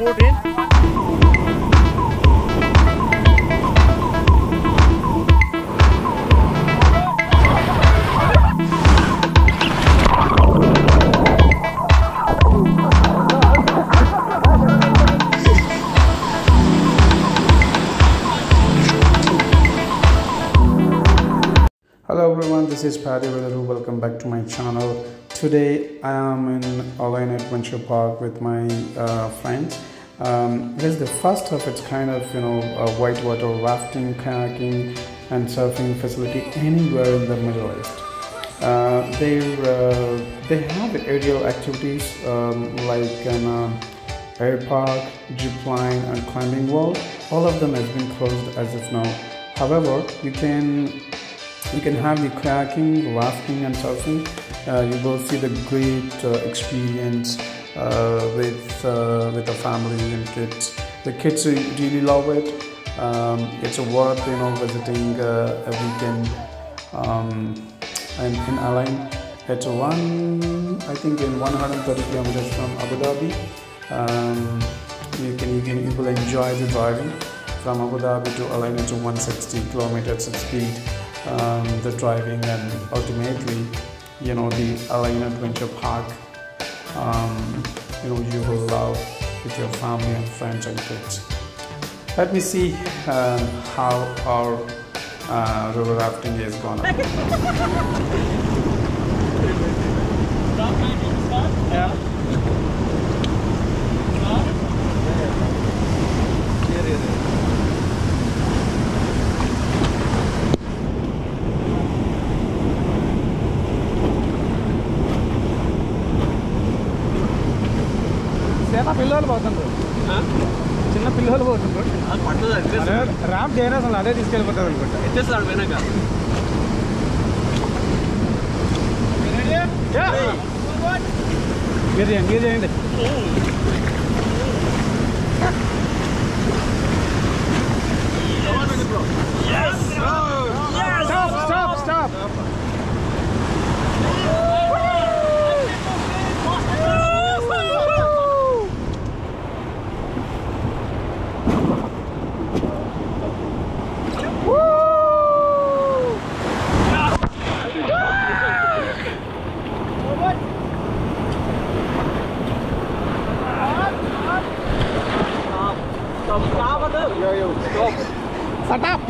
14. Hello everyone, this is Paddy. Welcome back to my channel. Today I am in Ain Adventure Park with my friends. It is the first of its kind of whitewater rafting, kayaking and surfing facility anywhere in the Middle East. They have aerial activities like an air park, zip line and climbing wall. All of them has been closed as of now. However, you can have the kayaking, rafting and surfing. You will see the great experience with the family and kids. The kids really love it. It's worth visiting a weekend in Ain. It's I think in 130 kilometers from Abu Dhabi. You will enjoy the driving from Abu Dhabi to Ain to 160 kilometers of speed. The driving and ultimately the Ain Adventure Park you will love with your family and friends and kids. Let me see how our river rafting is gonna. Yeah. పిల్లలు పోతుండ్రు చిన్న పిల్లలు పోతుండ్రు rap చేయరు అసలు అదే తీసుకెళ్ళిపోతుంది అనుకుంటా వచ్చేస్తాడు వెనక మీరు చేయండి stop Shut up!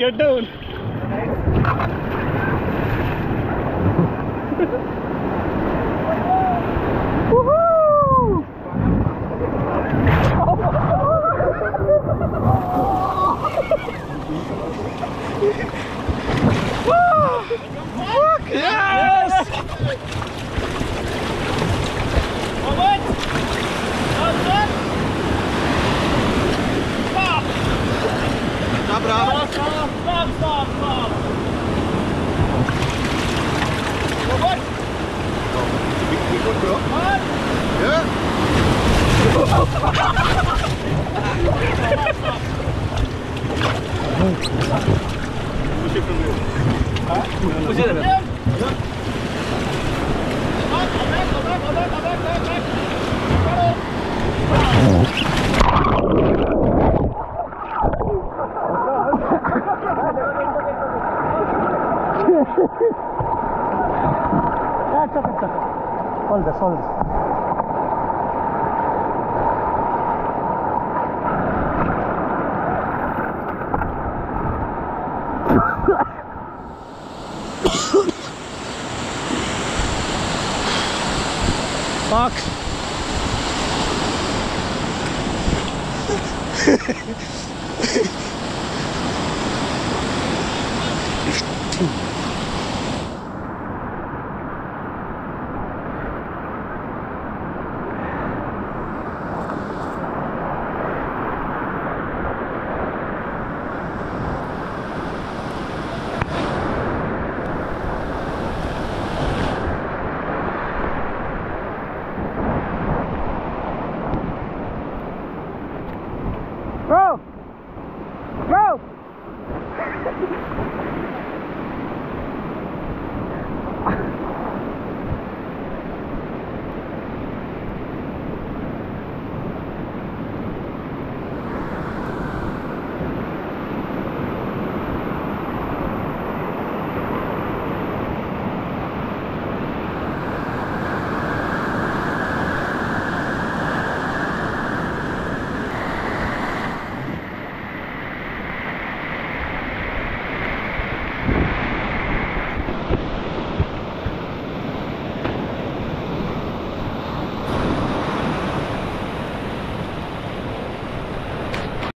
Get down. Woohoo! Yes! Stop. What? Big one, bro. What? Yeah. Push it from here. Huh? Push it. Yeah. It's okay. Hold this. Park.